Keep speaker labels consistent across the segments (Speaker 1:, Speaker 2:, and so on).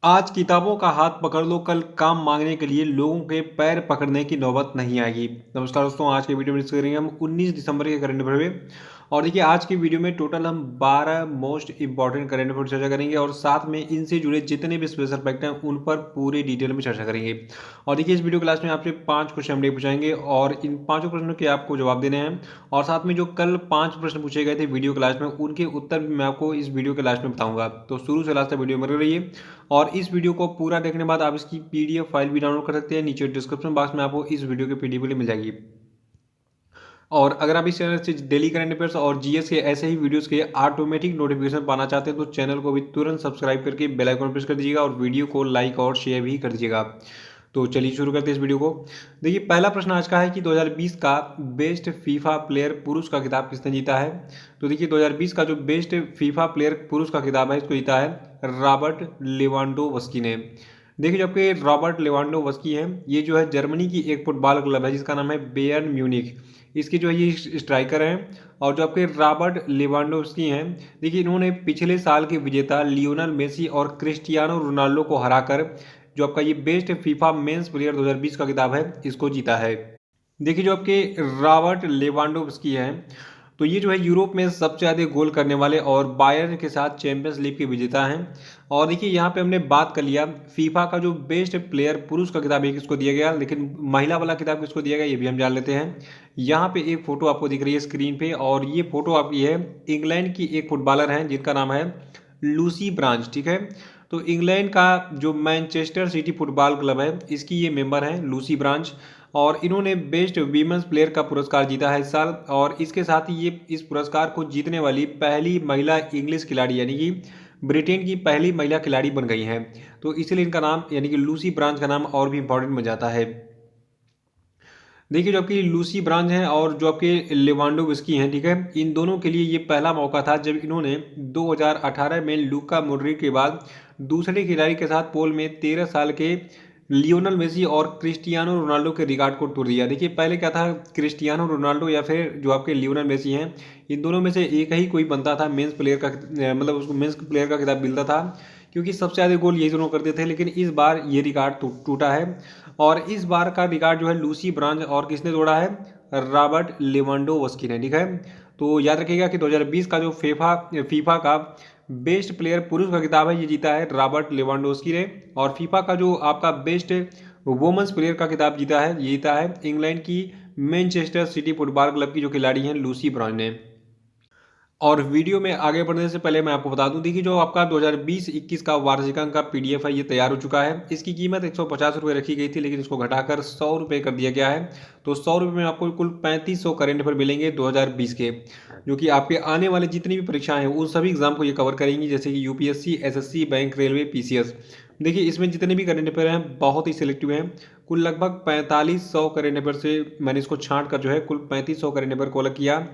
Speaker 1: आज किताबों का हाथ पकड़ लो, कल काम मांगने के लिए लोगों के पैर पकड़ने की नौबत नहीं आएगी। नमस्कार दोस्तों, आज के वीडियो में डिस्कस करेंगे हम 19 दिसंबर के करंट अफेयर पे। और देखिए, आज की वीडियो में टोटल हम 12 मोस्ट इंपॉर्टेंट करंट अफेयर चर्चा करेंगे और साथ में इनसे जुड़े जितने भी स्पेशल फैक्ट हैं उन पर पूरी डिटेल में चर्चा करेंगे। और देखिए, इस वीडियो क्लास में आपसे 5 क्वेश्चन हम पूछाएंगे और इन पांचों प्रश्नों के आपको जवाब देने हैं। और साथ में जो कल 5 प्रश्न पूछे गए थे वीडियो क्लास में, उनके उत्तर भी मैं आपको इस वीडियो के लास्ट में बताऊंगा। तो शुरू से लास्ट तक वीडियो में बने रहिए। और इस वीडियो को पूरा देखने के बाद आप इसकी पीडीएफ फाइल भी डाउनलोड कर सकते हैं। नीचे डिस्क्रिप्शन बॉक्स में आपको इस वीडियो की पीडीएफ भी मिल जाएगी। और अगर आप इस चैनल से डेली करंट अफेयर्स और जीएस के ऐसे ही वीडियोस के ऑटोमेटिक नोटिफिकेशन पाना चाहते हैं तो चैनल को भी तुरंत सब्सक्राइब करके बेल आइकन प्रेस कर दीजिएगा और वीडियो को लाइक और शेयर भी कर दीजिएगा। तो चलिए शुरू करते हैं इस वीडियो को। देखिए, पहला प्रश्न आज का है कि 2020 का बेस्ट फीफा प्लेयर पुरुष का खिताब किसने जीता है। तो देखिए, 2020 का जो बेस्ट फीफा प्लेयर पुरुष का खिताब है इसको जीता है रॉबर्ट लेवांडोव्स्की ने। देखिए, जो आपके रॉबर्ट लेवांडोव्स्की हैं, ये जो है जर्मनी की एक फुटबॉल क्लब है जिसका नाम है बायर्न म्यूनिख। इसके जो है ये स्ट्राइकर हैं। और जो आपके रॉबर्ट लेवांडोव्स्की हैं, देखिए इन्होंने पिछले साल के विजेता लियोनेल मेसी और क्रिस्टियानो रोनाल्डो को हराकर जो आपका ये बेस्ट फीफा मेंस प्लेयर 2020 का खिताब है इसको जीता है। देखिए, जो आपके रॉबर्ट लेवांडोव्स्की हैं, तो ये जो है यूरोप में सबसे ज़्यादा गोल करने वाले और बायर्न के साथ चैंपियंस लीग के विजेता हैं। और देखिए, यहाँ पे हमने बात कर लिया फीफा का जो बेस्ट प्लेयर पुरुष का खिताब एक किसको दिया गया, लेकिन महिला वाला खिताब किसको दिया गया ये भी हम जान लेते हैं। यहाँ पे एक फोटो आपको दिख रही है स्क्रीन पे और ये फोटो आपकी है इंग्लैंड की एक फुटबॉलर हैं जिनका नाम है लूसी ब्रांच। ठीक है, तो इंग्लैंड का जो मैनचेस्टर सिटी फुटबॉल क्लब है इसकी ये मेंबर हैं लूसी ब्रांच। और इन्होंने बेस्ट वीमेंस प्लेयर का पुरस्कार जीता है इस साल। और इसके साथ ही ये इस पुरस्कार को जीतने वाली पहली महिला इंग्लिश खिलाड़ी यानी कि ब्रिटेन की पहली महिला खिलाड़ी बन गई हैं। तो इसलिए इनका नाम यानी कि लूसी ब्रांच का नाम और भी इंपॉर्टेंट बन जाता है। देखिए, जो आपकी लूसी ब्रांच हैं और जो आपके लेवांडोव्स्की हैं, ठीक है, इन दोनों के लिए ये पहला मौका था जब इन्होंने 2018 में लूका मॉड्रिक के बाद दूसरे खिलाड़ी के साथ पोल में 13 साल के लियोनेल मेसी और क्रिस्टियानो रोनाल्डो के रिकॉर्ड को तोड़ दिया। देखिए, पहले क्या था, क्रिस्टियानो रोनाल्डो या फिर जो आपके लियोनेल मेसी हैं, इन दोनों में से एक ही कोई बनता था मेंस प्लेयर का, मतलब उसको मेंस प्लेयर का खिताब मिलता था क्योंकि सबसे ज़्यादा गोल यही दोनों करते थे। लेकिन इस बार ये रिकॉर्ड टूटा है और इस बार का रिकॉर्ड जो है लूसी ब्रांच और किसने तोड़ा है, रॉबर्ट लेवांडोव्स्की ने। ठीक है, तो याद रखिएगा कि 2020 का जो फीफा का बेस्ट प्लेयर पुरुष का खिताब है ये जीता है रॉबर्ट लेवांडोव्स्की ने। और फीफा का जो आपका बेस्ट वुमेन्स प्लेयर का खिताब जीता है ये जीता है इंग्लैंड की मैनचेस्टर सिटी फुटबॉल क्लब की जो खिलाड़ी हैं लूसी ब्रांच ने। और वीडियो में आगे बढ़ने से पहले मैं आपको बता दूं, देखिए जो आपका 2020-21 का वार्षिकांक का पीडीएफ है ये तैयार हो चुका है। इसकी कीमत 150 रुपये रखी गई थी लेकिन इसको घटाकर 100 रुपये कर दिया गया है। तो 100 रुपये में आपको कुल 3500 करंट अफेयर मिलेंगे 2020 के, जो कि आपके आने वाले जितनी भी परीक्षाएं हैं उन सभी एग्जाम को ये कवर करेंगी, जैसे कि UPSC, SSC, bank, railway, PCS. देखिए, इसमें जितने भी करंट अफेयर हैं बहुत ही सिलेक्टिव हैं। कुल लगभग 4500 करंट अफेयर से मैंने इसको छांट कर जो है कुल 3500 करंट अफेयर को अलग किया।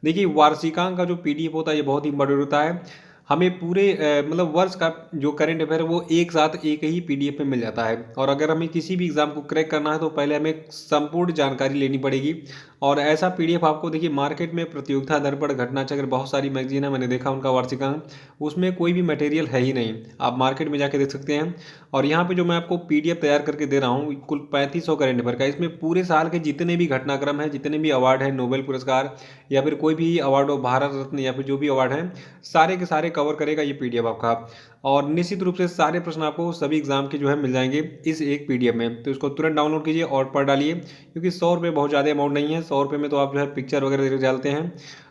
Speaker 1: देखिए, वार्षिकांक का जो पीडीएफ होता है ये बहुत ही इंपॉर्टेंट होता है। हमें पूरे मतलब वर्ष का जो करंट अफेयर है वो एक साथ एक ही पीडीएफ में मिल जाता है। और अगर हमें किसी भी एग्जाम को क्रैक करना है तो पहले हमें संपूर्ण जानकारी लेनी पड़ेगी। और ऐसा पीडीएफ आपको देखिए मार्केट में प्रतियोगिता दर्पण, घटनाचक्र, बहुत सारी मैगजीन है, मैंने देखा उनका वार्षिकांक, उसमें कोई भी मटेरियल है ही नहीं। आप मार्केट में जाके देख सकते हैं। और यहाँ पे जो मैं आपको पीडीएफ तैयार करके दे रहा हूँ कुल 3500 करंट अफेयर का, इसमें पूरे साल के जितने भी घटनाक्रम है, जितने भी अवार्ड है, नोबेल पुरस्कार या फिर कोई भी अवार्ड हो, भारत रत्न या फिर जो भी अवार्ड हैं, सारे के सारे कवर करेगा ये पीडीएफ आपका। और निश्चित रूप से सारे प्रश्न आपको सभी एग्जाम के जो है मिल जाएंगे इस एक पीडीएफ में। तो इसको तुरंत डाउनलोड कीजिए और पढ़ डालिए, क्योंकि 100 रुपये बहुत ज़्यादा अमाउंट नहीं है। 100 रुपये में तो आप जो है पिक्चर वगैरह डालते हैं,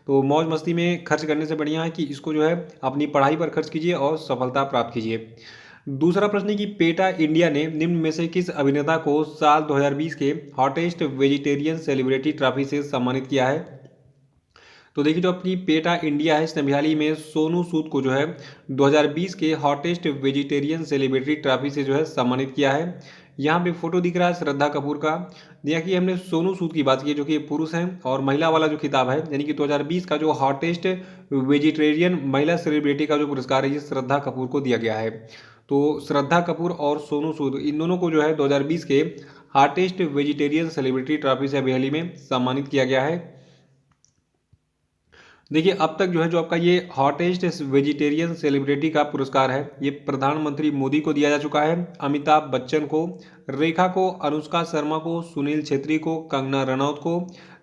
Speaker 1: तो मौज मस्ती में खर्च करने से बढ़िया है कि इसको जो है अपनी पढ़ाई पर खर्च कीजिए और सफलता प्राप्त कीजिए। दूसरा प्रश्न है कि पेटा इंडिया ने निम्न में से किस अभिनेता को साल 2020 के हॉटेस्ट वेजिटेरियन सेलिब्रिटी ट्रॉफी से सम्मानित किया है। तो देखिए, जो अपनी पेटा इंडिया है इसने हाल ही में सोनू सूद को जो है 2020 के हॉटेस्ट वेजिटेरियन सेलिब्रिटी ट्रॉफी से जो है सम्मानित किया है। यहाँ पे फोटो दिख रहा है श्रद्धा कपूर का। देखिए, हमने सोनू सूद की बात की जो कि पुरुष हैं, और महिला वाला जो खिताब है यानी कि 2020 का जो हॉटेस्ट वेजिटेरियन महिला सेलिब्रिटी का जो पुरस्कार है ये श्रद्धा कपूर को दिया गया है। तो श्रद्धा कपूर और सोनू सूद इन दोनों को जो है 2020 के हॉटेस्ट वेजिटेरियन सेलिब्रिटी ट्रॉफी से अभी हाल ही में सम्मानित किया गया है। देखिए अब तक जो है जो आपका ये हॉटेस्ट वेजिटेरियन सेलिब्रिटी का पुरस्कार है, ये प्रधानमंत्री मोदी को दिया जा चुका है, अमिताभ बच्चन को, रेखा को, अनुष्का शर्मा को, सुनील छेत्री को, कंगना रनौत को,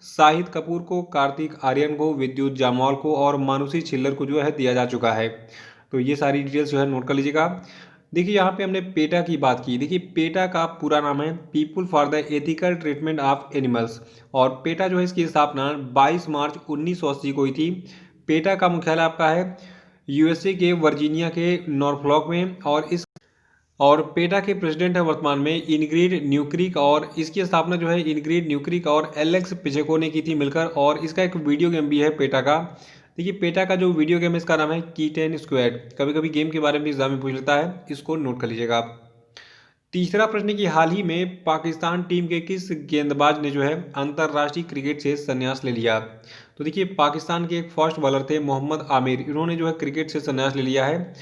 Speaker 1: शाहिद कपूर को, कार्तिक आर्यन को, विद्युत जामवाल को और मानुषी छिल्लर को जो है दिया जा चुका है। तो ये सारी डिटेल्स जो है नोट कर लीजिएगा। देखिए यहाँ पे हमने पेटा की बात की। देखिए पेटा का पूरा नाम है people for the ethical treatment of animals, और पेटा जो है इसकी स्थापना 22 मार्च 1980 को हुई थी। पेटा का मुख्यालय आपका है यूएसए के वर्जीनिया के नॉर्फॉल्क में, और पेटा के प्रेसिडेंट है वर्तमान में इनग्रिड न्यूक्रिक, और इसकी स्थापना जो है इनग्रिड न्यूक्रिक और एलेक्स पिचेको ने की थी मिलकर। और इसका एक वीडियो गेम भी है पेटा का। देखिए पेटा का जो वीडियो गेम है इसका नाम है कीटेन स्क्वाड। कभी कभी गेम के बारे में एग्जाम में पूछ लेता है, इसको नोट कर लीजिएगा आप। तीसरा प्रश्न कि हाल ही में पाकिस्तान टीम के किस गेंदबाज ने जो है अंतर्राष्ट्रीय क्रिकेट से संन्यास ले लिया। तो देखिए पाकिस्तान के एक फास्ट बॉलर थे मोहम्मद आमिर, इन्होंने जो है क्रिकेट से संन्यास ले लिया है।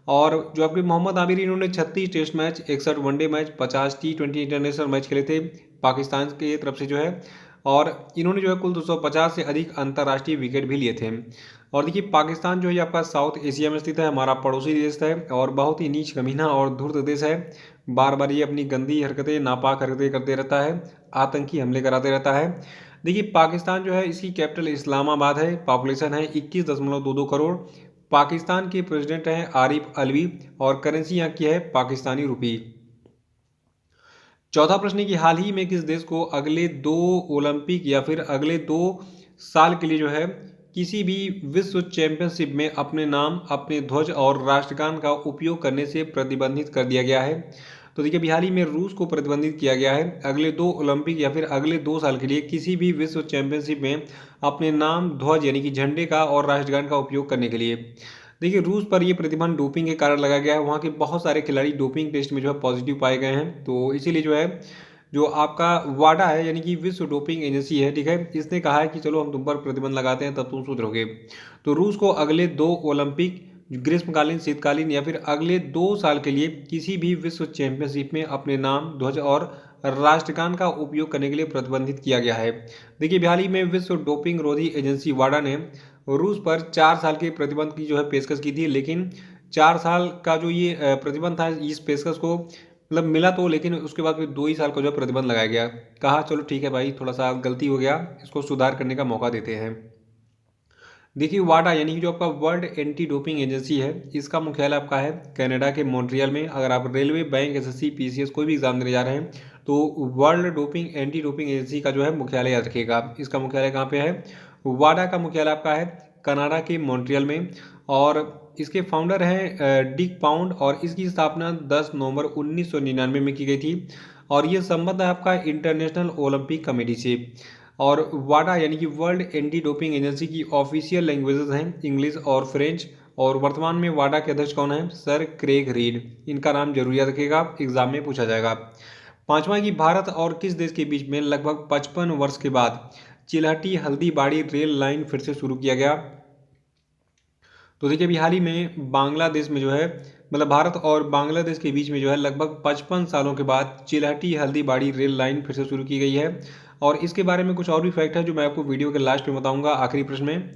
Speaker 1: और जो आपके मोहम्मद आमिर, इन्होंने 36 test match, 61 one day match, 50 T20 international match खेले थे पाकिस्तान की तरफ से जो है, और इन्होंने जो है कुल 250 से अधिक अंतर्राष्ट्रीय विकेट भी लिए थे। और देखिए पाकिस्तान जो है आपका साउथ एशिया में स्थित है, हमारा पड़ोसी देश है और बहुत ही नीच कमीना और धूर्त देश है। बार बार ये अपनी गंदी हरकतें, नापाक हरकतें करते रहता है, आतंकी हमले कराते रहता है। देखिए पाकिस्तान जो है इसकी कैपिटल इस्लामाबाद है, पॉपुलेशन है 21.22 करोड़। पाकिस्तान के प्रेसिडेंट हैं आरिफ अलवी, और करेंसी यहाँ की है पाकिस्तानी रुपी। चौथा प्रश्न कि हाल ही में किस देश को अगले 2 ओलंपिक या फिर अगले 2 साल के लिए जो है किसी भी विश्व चैंपियनशिप में अपने नाम, अपने ध्वज और राष्ट्रगान का उपयोग करने से प्रतिबंधित कर दिया गया है। तो देखिए हाल ही में रूस को प्रतिबंधित किया गया है अगले 2 ओलंपिक या फिर अगले 2 साल के लिए किसी भी विश्व चैंपियनशिप में अपने नाम, ध्वज यानी कि झंडे का और राष्ट्रगान का उपयोग करने के लिए। देखिए रूस पर यह प्रतिबंध डोपिंग के कारण लगाया गया है, वहाँ के बहुत सारे खिलाड़ी डोपिंग टेस्ट में जो है पॉजिटिव पाए गए हैं। तो इसीलिए जो है जो आपका वाडा है यानी कि विश्व डोपिंग एजेंसी है, ठीक है, इसने कहा है कि चलो हम तुम पर प्रतिबंध लगाते हैं तब तुम सुधरोगे। तो रूस को अगले 2 ओलंपिक, ग्रीष्मकालीन, शीतकालीन या फिर अगले 2 साल के लिए किसी भी विश्व चैंपियनशिप में अपने नाम, ध्वज और राष्ट्रगान का उपयोग करने के लिए प्रतिबंधित किया गया है। देखिए हाल ही में विश्व डोपिंग रोधी एजेंसी वाडा ने रूस पर 4 साल के प्रतिबंध की जो है पेशकश की थी, लेकिन 4 साल का जो ये प्रतिबंध था, इस पेशकश को मतलब मिला तो, लेकिन उसके बाद फिर 2 ही साल का जो है प्रतिबंध लगाया गया। कहा चलो ठीक है भाई, थोड़ा सा गलती हो गया, इसको सुधार करने का मौका देते हैं। देखिए वाडा यानी कि जो आपका वर्ल्ड एंटी डोपिंग एजेंसी है, इसका मुख्यालय आपका है कनाडा के मॉन्ट्रियल में। अगर आप रेलवे, बैंक, एसएससी, पीसीएस कोई भी एग्जाम देने जा रहे हैं तो world doping anti doping agency का जो है मुख्यालय याद रखिएगा। इसका मुख्यालय कहाँ पे है? वाडा का मुख्यालय आपका है कनाडा के मॉन्ट्रियल में, और इसके फाउंडर हैं डिक पाउंड, और इसकी स्थापना 10 नवंबर 1999 में की गई थी। और ये संबंध है आपका इंटरनेशनल ओलंपिक कमेटी से। और वाडा यानी कि वर्ल्ड एंटी डोपिंग एजेंसी की ऑफिशियल लैंग्वेजेस हैं इंग्लिश और फ्रेंच। और वर्तमान में वाडा के अध्यक्ष कौन है? Sir Craig read. इनका नाम जरूर याद रखिएगा, एग्जाम में पूछा जाएगा। पांचवा कि भारत और किस देश के बीच में लगभग 55 वर्ष के बाद चिल्हटी हल्दीबाड़ी रेल लाइन फिर से शुरू किया गया। तो देखिए अभी हाल ही में बांग्लादेश में जो है, मतलब भारत और बांग्लादेश के बीच में जो है लगभग 55 सालों के बाद चिल्हटी हल्दीबाड़ी रेल लाइन फिर से शुरू की गई है। और इसके बारे में कुछ और भी फैक्ट है जो मैं आपको वीडियो के लास्ट में बताऊंगा, आखिरी प्रश्न में।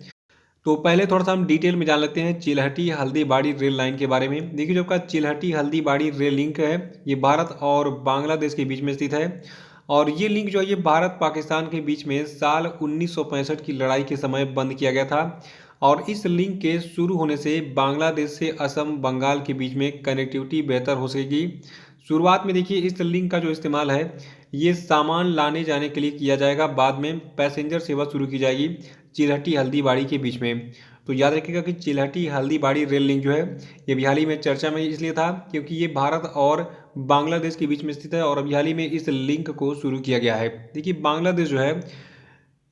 Speaker 1: तो पहले थोड़ा सा हम डिटेल में जान लेते हैं चिल्हटी हल्दीबाड़ी रेल लाइन के बारे में। देखिए जो आपका चिल्हटी हल्दीबाड़ी रेल लिंक है, ये भारत और बांग्लादेश के बीच में स्थित है। और ये लिंक जो है ये भारत पाकिस्तान के बीच में साल 1965 की लड़ाई के समय बंद किया गया था। और इस लिंक के शुरू होने से बांग्लादेश से असम, बंगाल के बीच में कनेक्टिविटी बेहतर हो सकेगी। शुरुआत में देखिए इस लिंक का जो इस्तेमाल है ये सामान लाने जाने के लिए किया जाएगा, बाद में पैसेंजर सेवा शुरू की जाएगी चिल्हटी हल्दीबाड़ी के बीच में। तो याद रखिएगा कि चिल्हटी हल्दीबाड़ी रेल लिंक जो है ये अभी हाल ही में चर्चा में इसलिए था क्योंकि ये भारत और बांग्लादेश के बीच में स्थित है, और अभी हाल ही में इस लिंक को शुरू किया गया है। देखिए बांग्लादेश जो है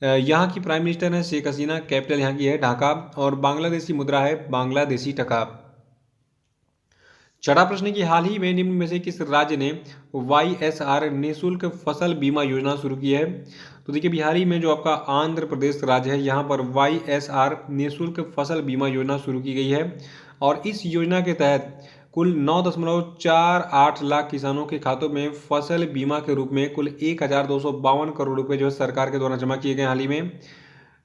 Speaker 1: यहाँ की प्राइम मिनिस्टर है शेख हसीना, कैपिटल यहाँ की है ढाका, और बांग्लादेश की मुद्रा है बांग्लादेशी टका। छठा प्रश्न कि हाल ही में निम्न में से किस राज्य ने YSR निःशुल्क फसल बीमा योजना शुरू की है। तो देखिए बिहार में जो आपका आंध्र प्रदेश राज्य है यहाँ पर YSR निःशुल्क फसल बीमा योजना शुरू की गई है। और इस योजना के तहत कुल 9.48 लाख किसानों के खातों में फसल बीमा के रूप में कुल 1252 करोड़ रुपए जो है सरकार के द्वारा जमा किए गए हाल ही में।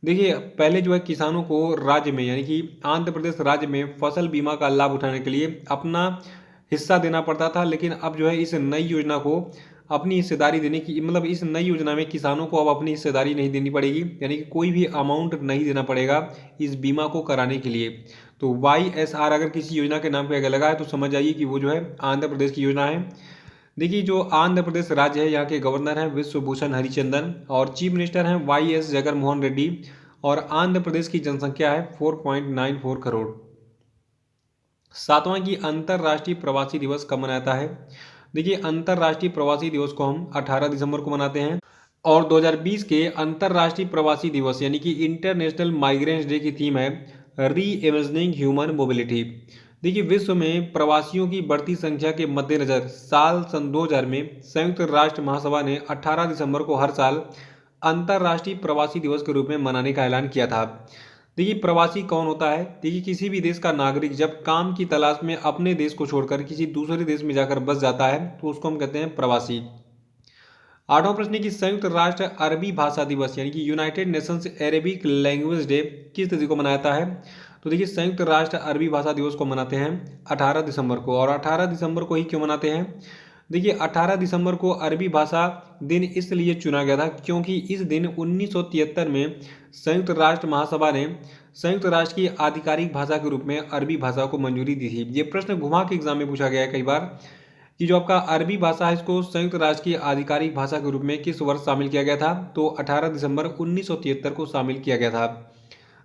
Speaker 1: देखिए पहले जो है किसानों को राज्य में यानी कि आंध्र प्रदेश राज्य में फसल बीमा का लाभ उठाने के लिए अपना हिस्सा देना पड़ता था, लेकिन अब जो है इस नई योजना को अपनी हिस्सेदारी देने की मतलब इस नई योजना में किसानों को अब अपनी हिस्सेदारी नहीं देनी पड़ेगी, यानी कि कोई भी अमाउंट नहीं देना पड़ेगा इस बीमा को कराने के लिए। तो YSR अगर किसी योजना के नाम पे अगर लगा है तो समझ जाइए कि वो जो है आंध्र प्रदेश की योजना है। देखिए जो आंध्र प्रदेश राज्य है यहाँ के गवर्नर हैं विश्वभूषण हरिचंदन और चीफ मिनिस्टर हैं YS जगनमोहन रेड्डी, और आंध्र प्रदेश की जनसंख्या है 4.94 करोड़। सातवां की अंतर्राष्ट्रीय प्रवासी दिवस कब मनाता है? देखिए अंतर्राष्ट्रीय प्रवासी दिवस को हम 18 दिसंबर को मनाते हैं, और 2020 के अंतर्राष्ट्रीय प्रवासी दिवस यानी कि इंटरनेशनल माइग्रेंट्स डे की थीम है री इमेजिनिंग ह्यूमन मोबिलिटी। देखिए विश्व में प्रवासियों की बढ़ती संख्या के मद्देनजर साल सन 2000 में संयुक्त राष्ट्र महासभा ने 18 दिसंबर को हर साल अंतर्राष्ट्रीय प्रवासी दिवस के रूप में मनाने का ऐलान किया था। देखिए प्रवासी कौन होता है? देखिए किसी भी देश का नागरिक जब काम की तलाश में अपने देश को छोड़कर किसी दूसरे देश में जाकर बस जाता है तो उसको हम कहते हैं प्रवासी। आठवां प्रश्न है कि संयुक्त राष्ट्र अरबी भाषा दिवस यानी कि United Nations Arabic language day किस तिथि को मनाता है? तो देखिए संयुक्त राष्ट्र अरबी भाषा दिवस को मनाते हैं 18 दिसंबर को। और 18 दिसंबर को ही क्यों मनाते हैं? देखिए 18 दिसंबर को अरबी भाषा दिन इसलिए चुना गया था क्योंकि इस दिन 1973 में संयुक्त राष्ट्र महासभा ने संयुक्त राष्ट्र की आधिकारिक भाषा के रूप में अरबी भाषा को मंजूरी दी थी। ये प्रश्न घुमा के एग्जाम में पूछा गया है कई बार कि जो आपका अरबी भाषा है इसको संयुक्त राष्ट्र की आधिकारिक भाषा के रूप में किस वर्ष शामिल किया गया था? तो 18 दिसंबर 1973 को शामिल किया गया था।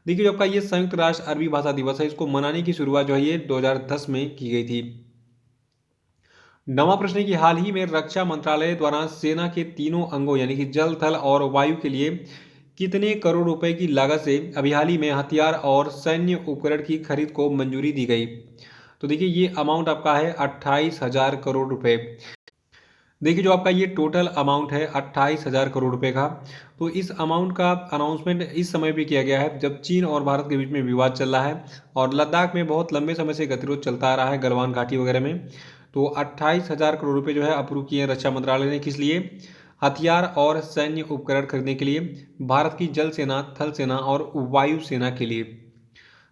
Speaker 1: देखिए जो आपका ये संयुक्त राष्ट्र अरबी भाषा दिवस है इसको मनाने की शुरुआत जो है ये 2010 में की गई थी। नवा प्रश्न है कि हाल ही में रक्षा मंत्रालय द्वारा सेना के तीनों अंगों यानी कि जल, थल और वायु के लिए कितने करोड़ रुपए की लागत से अभी हाल ही में हथियार और सैन्य उपकरण की खरीद को मंजूरी दी गई? तो देखिए ये अमाउंट आपका है 28,000 करोड़ रुपए। देखिए जो आपका ये टोटल अमाउंट है 28,000 करोड़ रुपए का। तो इस अमाउंट का अनाउंसमेंट इस समय भी किया गया है जब चीन और भारत के बीच में विवाद चल रहा है और लद्दाख में बहुत लंबे समय से गतिरोध चलता आ रहा है गलवान घाटी वगैरह में। तो 28,000 करोड़ रुपए जो है अप्रूव किए हैं रक्षा मंत्रालय ने, किस लिए? हथियार और सैन्य उपकरण खरीदने के लिए भारत की जल सेना, थल सेना और वायु सेना के लिए।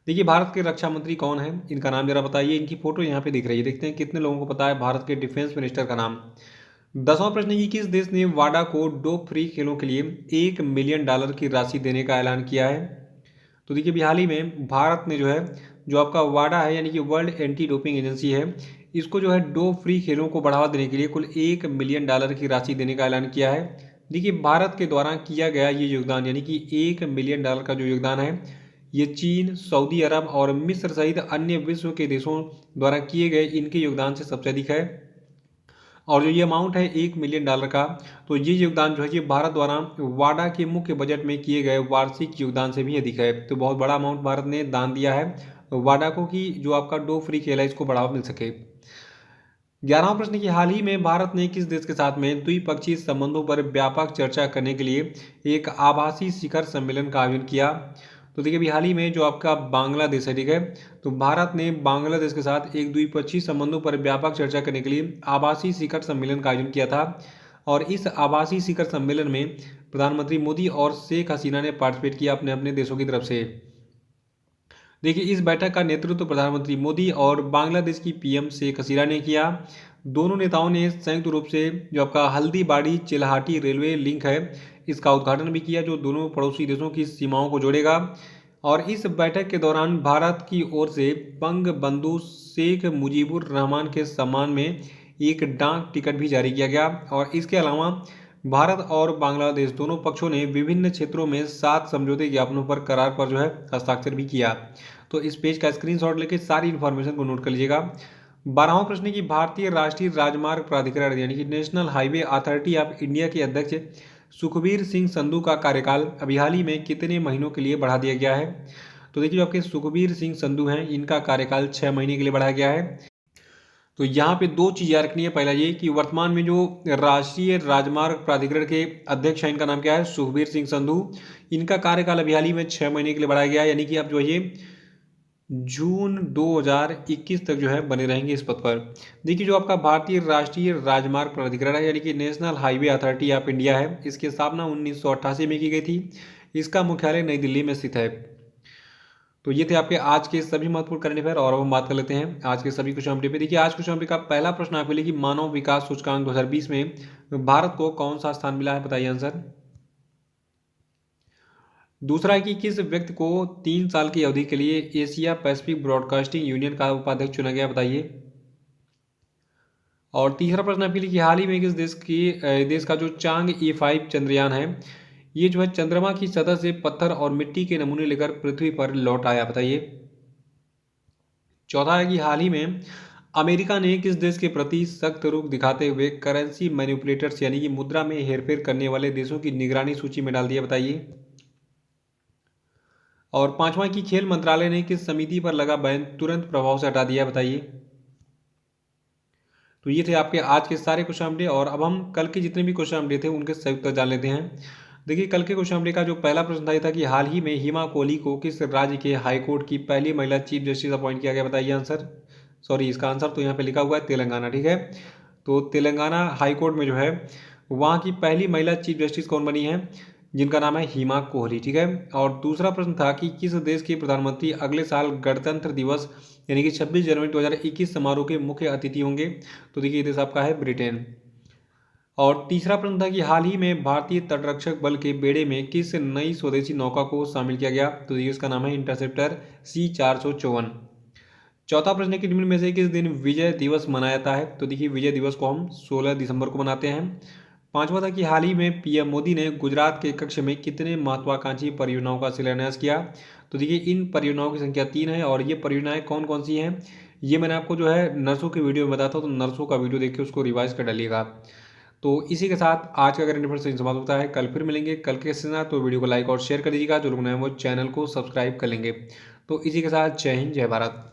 Speaker 1: देखिए भारत के रक्षा मंत्री कौन है, इनका नाम जरा बताइए। इनकी फोटो यहाँ पे दिख रही है, देखते हैं कितने लोगों को पता है भारत के डिफेंस मिनिस्टर का नाम। 10वां प्रश्न है कि किस देश ने वाडा को डोप फ्री खेलों के लिए $1 मिलियन की राशि देने का ऐलान किया है? तो देखिए अभी हाल ही में भारत ने जो है जो आपका वाडा है यानी कि वर्ल्ड एंटी डोपिंग एजेंसी है, इसको जो है डोप फ्री खेलों को बढ़ावा देने के लिए कुल $1 मिलियन की राशि देने का ऐलान किया है। देखिए भारत के द्वारा किया गया ये योगदान यानी कि $1 मिलियन का जो योगदान है ये चीन, सऊदी अरब और मिस्र सहित अन्य विश्व के देशों द्वारा किए गए इनके योगदान से सबसे अधिक है। और जो ये अमाउंट है $1 मिलियन का, तो ये योगदान जो है ये भारत द्वारा वाडा के मुख्य बजट में किए गए वार्षिक योगदान से भी अधिक है। तो बहुत बड़ा अमाउंट भारत ने दान दिया है वाडा को कि जो आपका डो फ्री खेल है इसको बढ़ावा मिल सके। 11वां प्रश्न कि हाल ही में भारत ने किस देश के साथ में द्विपक्षीय संबंधों पर व्यापक चर्चा करने के लिए एक आभासी शिखर सम्मेलन का आयोजन किया? तो देखिए अभी हाल ही में जो आपका बांग्लादेश है, ठीक है, तो भारत ने बांग्लादेश के साथ एक द्विपक्षीय संबंधों पर व्यापक चर्चा करने के लिए आभासी शिखर सम्मेलन का आयोजन किया था। और इस आभासी शिखर सम्मेलन में प्रधानमंत्री मोदी और शेख हसीना ने पार्टिसिपेट किया अपने अपने देशों की तरफ से। देखिए इस बैठक का नेतृत्व प्रधानमंत्री मोदी और बांग्लादेश की पीएम शेख हसीना ने किया। दोनों नेताओं ने संयुक्त रूप से जो आपका हल्दीबाड़ी चिल्हाटी रेलवे लिंक है इसका उद्घाटन भी किया जो दोनों पड़ोसी देशों की सीमाओं को जोड़ेगा। और इस बैठक के दौरान भारत की ओर से बंग बंधु शेख मुजीबुर रहमान के सम्मान में एक डाक टिकट भी जारी किया गया। और इसके अलावा भारत और बांग्लादेश दोनों पक्षों ने विभिन्न क्षेत्रों में 7 समझौते ज्ञापनों पर करार पर जो है हस्ताक्षर भी किया। तो इस पेज का स्क्रीनशॉट लेके सारी इन्फॉर्मेशन को नोट कर लीजिएगा। 12वां प्रश्न की भारतीय राष्ट्रीय राजमार्ग प्राधिकरण यानी कि national highway authority of India के अध्यक्ष सुखबीर सिंह संधू का कार्यकाल अभी हाल ही में कितने महीनों के लिए बढ़ा दिया गया है? तो देखिए जो आपके सुखबीर सिंह संधू हैं इनका कार्यकाल 6 महीने के लिए बढ़ाया गया है। तो यहाँ पे 2 चीज़ याद रखनी है। पहला ये कि वर्तमान में जो राष्ट्रीय राजमार्ग प्राधिकरण के अध्यक्ष हैं इनका नाम क्या है? सुखबीर सिंह संधू। इनका कार्यकाल अभी हाल ही में 6 महीने के लिए बढ़ाया गया है, यानी कि अब जो ये जून 2021 तक जो है बने रहेंगे इस पद पर। देखिए जो आपका भारतीय राष्ट्रीय राजमार्ग प्राधिकरण है यानी कि national highway authority of India है, इसकी स्थापना 1988 में की गई थी। इसका मुख्यालय नई दिल्ली में स्थित है। तो ये थे आपके आज के सभी महत्वपूर्ण करंट अफेयर और अब हम बात कर लेते हैं आज के सभी क्वेश्चन अपडेट पे। देखिए आज क्वेश्चन अपडेट का पहला प्रश्न आपके लिए कि मानव विकास सूचकांक 2020 में भारत को कौन सा स्थान मिला है, बताइए आंसर। दूसरा है कि किस व्यक्ति को 3 साल की अवधि के लिए एशिया पैसिफिक ब्रॉडकास्टिंग यूनियन का उपाध्यक्ष चुना गया, बताइए। और तीसरा प्रश्न आपके लिए कि हाल ही में किस देश का जो चांग E5 चंद्रयान है, ये जो है चंद्रमा की सतह से पत्थर और मिट्टी के नमूने लेकर पृथ्वी पर लौट आया, बताइए। चौथा है कि हाल ही में अमेरिका ने किस देश के प्रति सख्त रुख दिखाते हुए करेंसी मैनिपुलेटर्स यानी कि मुद्रा में हेरफेर करने वाले देशों की निगरानी सूची में डाल दिया, बताइए। और पांचवा की खेल मंत्रालय ने किस समिति पर लगा बैन तुरंत प्रभाव से हटा दिया, बताइए। तो ये थे आपके आज के सारे क्वेश्चन अपडेट और अब हम कल के जितने भी क्वेश्चन अपडेट थे उनके सही उत्तर जान लेते हैं। देखिए कल के क्वेश्चन अपडेट का जो पहला प्रश्न था ये था कि हाल ही में हिमा कोहली को किस राज्य के हाईकोर्ट की पहली महिला चीफ जस्टिस अपॉइंट किया गया, बताइए आंसर। सॉरी, इसका आंसर तो यहाँ पे लिखा हुआ है तेलंगाना, ठीक है। तो तेलंगाना हाईकोर्ट में जो है वहाँ की पहली महिला चीफ जस्टिस कौन बनी है, जिनका नाम है हिमा कोहली, ठीक है। और दूसरा प्रश्न था कि किस देश के प्रधानमंत्री अगले साल गणतंत्र दिवस यानी कि 26 जनवरी 2021 समारोह के मुख्य अतिथि होंगे, तो देखिए ये देश आपका है ब्रिटेन। और तीसरा प्रश्न था कि हाल ही में भारतीय तटरक्षक बल के बेड़े में किस नई स्वदेशी नौका को शामिल किया गया, तो देखिए इसका नाम है इंटरसेप्टर C454। चौथा प्रश्न है कि निम्न में से किस दिन विजय दिवस मनाया जाता है, तो देखिए विजय दिवस को हम 16 दिसंबर को मनाते हैं। पांचवा था कि हाल ही में पीएम मोदी ने गुजरात के कक्ष में कितने महत्वाकांक्षी परियोजनाओं का शिलान्यास किया, तो देखिए इन परियोजनाओं की संख्या 3 है और ये परियोजनाएं कौन कौन सी हैं ये मैंने आपको जो है नर्सों के वीडियो में बताया था, तो नर्सों का वीडियो देख के उसको रिवाइज कर डालिएगा। तो इसी के साथ आज का करंट अफेयर समाप्त होता है। कल फिर मिलेंगे कल के साथ, तो वीडियो को लाइक और शेयर कर दीजिएगा। जो लोग नए हैं वो चैनल को सब्सक्राइब कर लेंगे। तो इसी के साथ जय हिंद जय भारत।